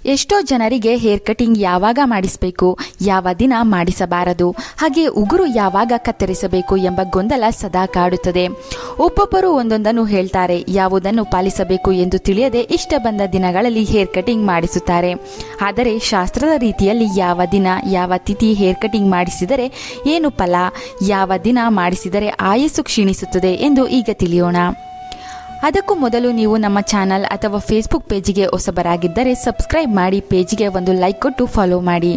ಎಷ್ಟೋ ಜನರಿಗೆ hair cutting ಯಾವಾಗ ಮಾಡಿಸಬೇಕು, ಯಾವ ದಿನ ಮಾಡಿಸಬಾರದು, ಹಾಗೆ ಉಗುರು ಯಾವಾಗ ಕತ್ತರಿಸಬೇಕು ಎಂಬ ಗೊಂದಲ ಸದಾ ಕಾಡುತ್ತದೆ. ಒಬ್ಬೊಬ್ಬರು ಒಂದೊಂದನ್ನು ಹೇಳ್ತಾರೆ. ಯಾವುದನ್ನು ಪಾಲಿಸಬೇಕು ಎಂದು ತಿಳಿಯದೆ ಇಷ್ಟ ಬಂದ ದಿನಗಳಲ್ಲಿ ಹೇರ್ ಕಟಿಂಗ್ ಮಾಡಿಸುತ್ತಾರೆ. ಆದರೆ ಶಾಸ್ತ್ರದ ರೀತಿಯಲ್ಲಿ ಯಾವ ದಿನ ಯಾವ ತಿಥಿ ಹೇರ್ ಕಟಿಂಗ್ ಮಾಡಿಸಿದರೆ ಏನು ಫಲ, ಯಾವ ದಿನ ಮಾಡಿಸಿದರೆ ಆಯಸ್ಸು ಕ್ಷೀಣಿಸುತ್ತದೆ ಎಂದು ಈಗ ತಿಳಿಯೋಣ. ಅದಕ್ಕೂ ಮೊದಲು ನೀವು ನಮ್ಮ ಚಾನಲ್ ಅಥವಾ ಫೇಸ್ಬುಕ್ ಪೇಜಿಗೆ ಹೊಸಬರಾಗಿದ್ದರೆ ಸಬ್ಸ್ಕ್ರೈಬ್ ಮಾಡಿ, ಪೇಜಿಗೆ ಒಂದು ಲೈಕ್ ಕೊಟ್ಟು ಫಾಲೋ ಮಾಡಿ.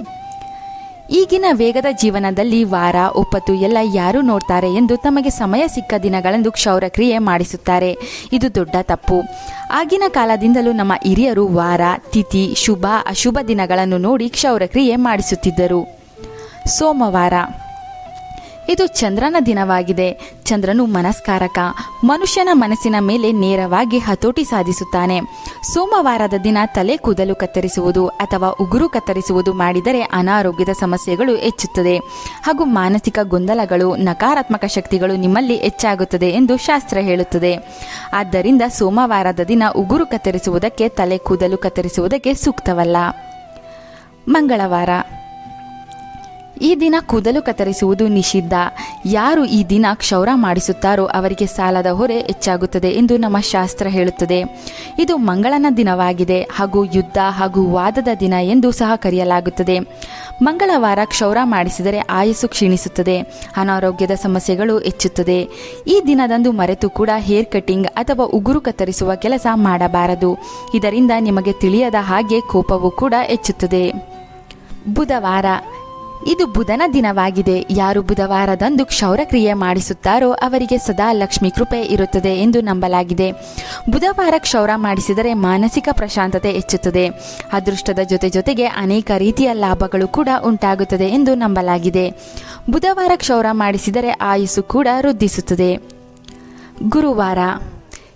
ಈಗಿನ ವೇಗದ ಜೀವನದಲ್ಲಿ ವಾರ ಒಪ್ಪತ್ತು ಎಲ್ಲ ಯಾರು ನೋಡ್ತಾರೆ ಎಂದು ತಮಗೆ ಸಮಯ ಸಿಕ್ಕ ದಿನಗಳಂದು ಕ್ಷೌರಕ್ರಿಯೆ ಮಾಡಿಸುತ್ತಾರೆ. ಇದು ದೊಡ್ಡ ತಪ್ಪು. ಆಗಿನ ಕಾಲದಿಂದಲೂ ನಮ್ಮ ಹಿರಿಯರು ವಾರ, ತಿಥಿ, ಶುಭ ಅಶುಭ ದಿನಗಳನ್ನು ನೋಡಿ ಕ್ಷೌರಕ್ರಿಯೆ ಮಾಡಿಸುತ್ತಿದ್ದರು. ಸೋಮವಾರ ಇದು ಚಂದ್ರನ ದಿನವಾಗಿದೆ. ಚಂದ್ರನು ಮನಸ್ಕಾರಕ, ಮನುಷ್ಯನ ಮನಸ್ಸಿನ ಮೇಲೆ ನೇರವಾಗಿ ಹತೋಟಿ ಸಾಧಿಸುತ್ತಾನೆ. ಸೋಮವಾರದ ದಿನ ತಲೆ ಕೂದಲು ಕತ್ತರಿಸುವುದು ಅಥವಾ ಉಗುರು ಕತ್ತರಿಸುವುದು ಮಾಡಿದರೆ ಅನಾರೋಗ್ಯದ ಸಮಸ್ಯೆಗಳು ಹೆಚ್ಚುತ್ತದೆ ಹಾಗೂ ಮಾನಸಿಕ ಗೊಂದಲಗಳು, ನಕಾರಾತ್ಮಕ ಶಕ್ತಿಗಳು ನಿಮ್ಮಲ್ಲಿ ಹೆಚ್ಚಾಗುತ್ತದೆ ಎಂದು ಶಾಸ್ತ್ರ ಹೇಳುತ್ತದೆ. ಆದ್ದರಿಂದ ಸೋಮವಾರದ ದಿನ ಉಗುರು ಕತ್ತರಿಸುವುದಕ್ಕೆ, ತಲೆ ಕೂದಲು ಕತ್ತರಿಸುವುದಕ್ಕೆ ಸೂಕ್ತವಲ್ಲ. ಮಂಗಳವಾರ ಈ ದಿನ ಕೂದಲು ಕತ್ತರಿಸುವುದು ನಿಷಿದ್ಧ. ಯಾರು ಈ ದಿನ ಕ್ಷೌರ ಮಾಡಿಸುತ್ತಾರೋ ಅವರಿಗೆ ಸಾಲದ ಹೊರೆ ಹೆಚ್ಚಾಗುತ್ತದೆ ಎಂದು ನಮ್ಮ ಶಾಸ್ತ್ರ ಹೇಳುತ್ತದೆ. ಇದು ಮಂಗಳನ ದಿನವಾಗಿದೆ ಹಾಗೂ ಯುದ್ಧ ಹಾಗೂ ವಾದದ ದಿನ ಎಂದು ಸಹ ಕರೆಯಲಾಗುತ್ತದೆ. ಮಂಗಳವಾರ ಕ್ಷೌರ ಮಾಡಿಸಿದರೆ ಆಯಸ್ಸು ಕ್ಷೀಣಿಸುತ್ತದೆ, ಅನಾರೋಗ್ಯದ ಸಮಸ್ಯೆಗಳು ಹೆಚ್ಚುತ್ತದೆ. ಈ ದಿನದಂದು ಮರೆತು ಕೂಡ ಹೇರ್ ಕಟಿಂಗ್ ಅಥವಾ ಉಗುರು ಕತ್ತರಿಸುವ ಕೆಲಸ ಮಾಡಬಾರದು. ಇದರಿಂದ ನಿಮಗೆ ತಿಳಿಯದ ಹಾಗೆ ಕೋಪವೂ ಕೂಡ ಹೆಚ್ಚುತ್ತದೆ. ಬುಧವಾರ ಇದು ಬುಧನ ದಿನವಾಗಿದೆ. ಯಾರು ಬುಧವಾರದಂದು ಕ್ಷೌರಕ್ರಿಯೆ ಮಾಡಿಸುತ್ತಾರೋ ಅವರಿಗೆ ಸದಾ ಲಕ್ಷ್ಮೀ ಕೃಪೆ ಇರುತ್ತದೆ ಎಂದು ನಂಬಲಾಗಿದೆ. ಬುಧವಾರ ಕ್ಷೌರ ಮಾಡಿಸಿದರೆ ಮಾನಸಿಕ ಪ್ರಶಾಂತತೆ ಹೆಚ್ಚುತ್ತದೆ. ಅದೃಷ್ಟದ ಜೊತೆಗೆ ಅನೇಕ ರೀತಿಯ ಲಾಭಗಳು ಕೂಡ ಉಂಟಾಗುತ್ತದೆ ಎಂದು ನಂಬಲಾಗಿದೆ. ಬುಧವಾರ ಕ್ಷೌರ ಮಾಡಿಸಿದರೆ ಆಯುಸ್ಸು ಕೂಡ ವೃದ್ಧಿಸುತ್ತದೆ. ಗುರುವಾರ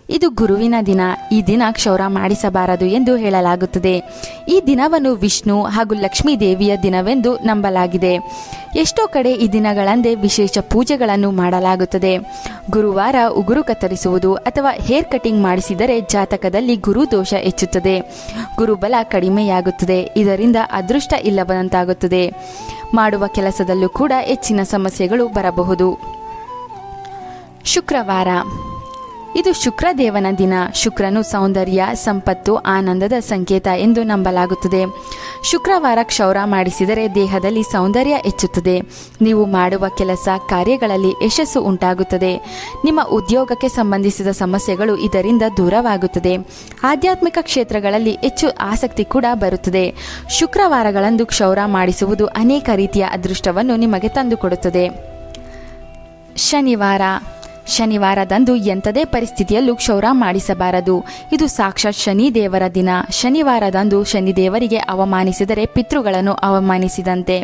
ಇದು ಗುರುವಿನ ದಿನ. ಈ ದಿನ ಕ್ಷೌರ ಮಾಡಿಸಬಾರದು ಎಂದು ಹೇಳಲಾಗುತ್ತದೆ. ಈ ದಿನವನ್ನು ವಿಷ್ಣು ಹಾಗೂ ಲಕ್ಷ್ಮೀ ದೇವಿಯ ದಿನವೆಂದು ನಂಬಲಾಗಿದೆ. ಎಷ್ಟೋ ಕಡೆ ಈ ದಿನಗಳಂದೇ ವಿಶೇಷ ಪೂಜೆಗಳನ್ನು ಮಾಡಲಾಗುತ್ತದೆ. ಗುರುವಾರ ಉಗುರು ಕತ್ತರಿಸುವುದು ಅಥವಾ ಹೇರ್ ಕಟಿಂಗ್ ಮಾಡಿಸಿದರೆ ಜಾತಕದಲ್ಲಿ ಗುರು ದೋಷ ಹೆಚ್ಚುತ್ತದೆ, ಗುರುಬಲ ಕಡಿಮೆಯಾಗುತ್ತದೆ. ಇದರಿಂದ ಅದೃಷ್ಟ ಇಲ್ಲದಂತಾಗುತ್ತದೆ. ಮಾಡುವ ಕೆಲಸದಲ್ಲೂ ಕೂಡ ಹೆಚ್ಚಿನ ಸಮಸ್ಯೆಗಳು ಬರಬಹುದು. ಶುಕ್ರವಾರ ಇದು ಶುಕ್ರದೇವನ ದಿನ. ಶುಕ್ರನು ಸೌಂದರ್ಯ, ಸಂಪತ್ತು, ಆನಂದದ ಸಂಕೇತ ಎಂದು ನಂಬಲಾಗುತ್ತದೆ. ಶುಕ್ರವಾರ ಕ್ಷೌರ ಮಾಡಿಸಿದರೆ ದೇಹದಲ್ಲಿ ಸೌಂದರ್ಯ ಹೆಚ್ಚುತ್ತದೆ. ನೀವು ಮಾಡುವ ಕೆಲಸ ಕಾರ್ಯಗಳಲ್ಲಿ ಯಶಸ್ಸು ಉಂಟಾಗುತ್ತದೆ. ನಿಮ್ಮ ಉದ್ಯೋಗಕ್ಕೆ ಸಂಬಂಧಿಸಿದ ಸಮಸ್ಯೆಗಳು ಇದರಿಂದ ದೂರವಾಗುತ್ತದೆ. ಆಧ್ಯಾತ್ಮಿಕ ಕ್ಷೇತ್ರಗಳಲ್ಲಿ ಹೆಚ್ಚು ಆಸಕ್ತಿ ಕೂಡ ಬರುತ್ತದೆ. ಶುಕ್ರವಾರಗಳಂದು ಕ್ಷೌರ ಮಾಡಿಸುವುದು ಅನೇಕ ರೀತಿಯ ಅದೃಷ್ಟವನ್ನು ನಿಮಗೆ ತಂದುಕೊಡುತ್ತದೆ. ಶನಿವಾರದಂದು ಎಂಥದೇ ಪರಿಸ್ಥಿತಿಯಲ್ಲೂ ಕ್ಷೌರ ಮಾಡಿಸಬಾರದು. ಇದು ಸಾಕ್ಷಾತ್ ಶನಿದೇವರ ದಿನ. ಶನಿವಾರದಂದು ಶನಿದೇವರಿಗೆ ಅವಮಾನಿಸಿದರೆ ಪಿತೃಗಳನ್ನು ಅವಮಾನಿಸಿದಂತೆ.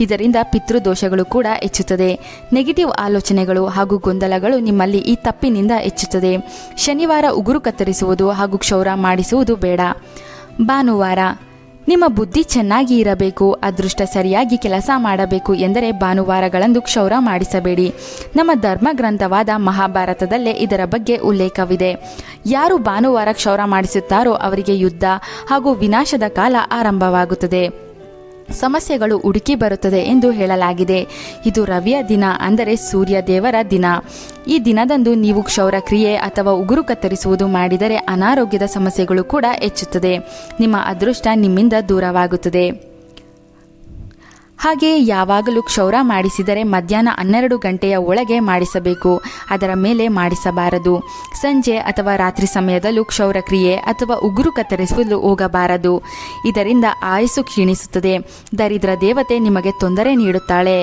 ಇದರಿಂದ ಪಿತೃದೋಷಗಳು ಕೂಡ ಹೆಚ್ಚುತ್ತದೆ. ನೆಗೆಟಿವ್ ಆಲೋಚನೆಗಳು ಹಾಗೂ ಗೊಂದಲಗಳು ನಿಮ್ಮಲ್ಲಿ ಈ ತಪ್ಪಿನಿಂದ ಹೆಚ್ಚುತ್ತದೆ. ಶನಿವಾರ ಉಗುರು ಕತ್ತರಿಸುವುದು ಹಾಗೂ ಕ್ಷೌರ ಮಾಡಿಸುವುದು ಬೇಡ. ಭಾನುವಾರ ನಿಮ್ಮ ಬುದ್ಧಿ ಚೆನ್ನಾಗಿ ಇರಬೇಕು, ಅದೃಷ್ಟ ಸರಿಯಾಗಿ ಕೆಲಸ ಮಾಡಬೇಕು ಎಂದರೆ ಭಾನುವಾರಗಳಂದು ಕ್ಷೌರ ಮಾಡಿಸಬೇಡಿ. ನಮ್ಮ ಧರ್ಮ ಗ್ರಂಥವಾದ ಮಹಾಭಾರತದಲ್ಲೇ ಇದರ ಬಗ್ಗೆ ಉಲ್ಲೇಖವಿದೆ. ಯಾರು ಭಾನುವಾರ ಕ್ಷೌರ ಮಾಡಿಸುತ್ತಾರೋ ಅವರಿಗೆ ಯುದ್ಧ ಹಾಗೂ ವಿನಾಶದ ಕಾಲ ಆರಂಭವಾಗುತ್ತದೆ, ಸಮಸ್ಯೆಗಳು ಹುಡುಕಿ ಬರುತ್ತದೆ ಎಂದು ಹೇಳಲಾಗಿದೆ. ಇದು ರವಿಯ ದಿನ, ಅಂದರೆ ಸೂರ್ಯ ದೇವರ ದಿನ. ಈ ದಿನದಂದು ನೀವು ಕ್ಷೌರಕ್ರಿಯೆ ಅಥವಾ ಉಗುರು ಕತ್ತರಿಸುವುದು ಮಾಡಿದರೆ ಅನಾರೋಗ್ಯದ ಸಮಸ್ಯೆಗಳು ಕೂಡ ಹೆಚ್ಚುತ್ತದೆ. ನಿಮ್ಮ ಅದೃಷ್ಟ ನಿಮ್ಮಿಂದ ದೂರವಾಗುತ್ತದೆ. ಹಾಗೆಯೇ ಯಾವಾಗಲೂ ಕ್ಷೌರ ಮಾಡಿಸಿದರೆ ಮಧ್ಯಾಹ್ನ 12 ಗಂಟೆಯ ಒಳಗೆ ಮಾಡಿಸಬೇಕು. ಅದರ ಮೇಲೆ ಮಾಡಿಸಬಾರದು. ಸಂಜೆ ಅಥವಾ ರಾತ್ರಿ ಸಮಯದಲ್ಲೂ ಕ್ಷೌರಕ್ರಿಯೆ ಅಥವಾ ಉಗುರು ಕತ್ತರಿಸಲು ಹೋಗಬಾರದು. ಇದರಿಂದ ಆಯಸ್ಸು ಕ್ಷೀಣಿಸುತ್ತದೆ. ದರಿದ್ರ ದೇವತೆ ನಿಮಗೆ ತೊಂದರೆ ನೀಡುತ್ತಾಳೆ.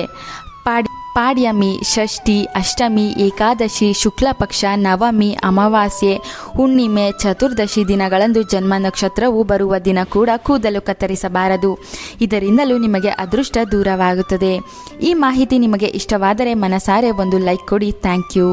ಪಾಡ್ಯಮಿ, ಷಷ್ಠಿ, ಅಷ್ಟಮಿ, ಏಕಾದಶಿ, ಶುಕ್ಲ ಪಕ್ಷ, ನವಮಿ, ಅಮಾವಾಸ್ಯೆ, ಹುಣ್ಣಿಮೆ, ಚತುರ್ದಶಿ ದಿನಗಳಂದು ಜನ್ಮ ನಕ್ಷತ್ರವು ಬರುವ ದಿನ ಕೂಡ ಕೂದಲು ಕತ್ತರಿಸಬಾರದು. ಇದರಿಂದಲೂ ನಿಮಗೆ ಅದೃಷ್ಟ ದೂರವಾಗುತ್ತದೆ. ಈ ಮಾಹಿತಿ ನಿಮಗೆ ಇಷ್ಟವಾದರೆ ಮನಸಾರೆ ಒಂದು ಲೈಕ್ ಕೊಡಿ. Thank you.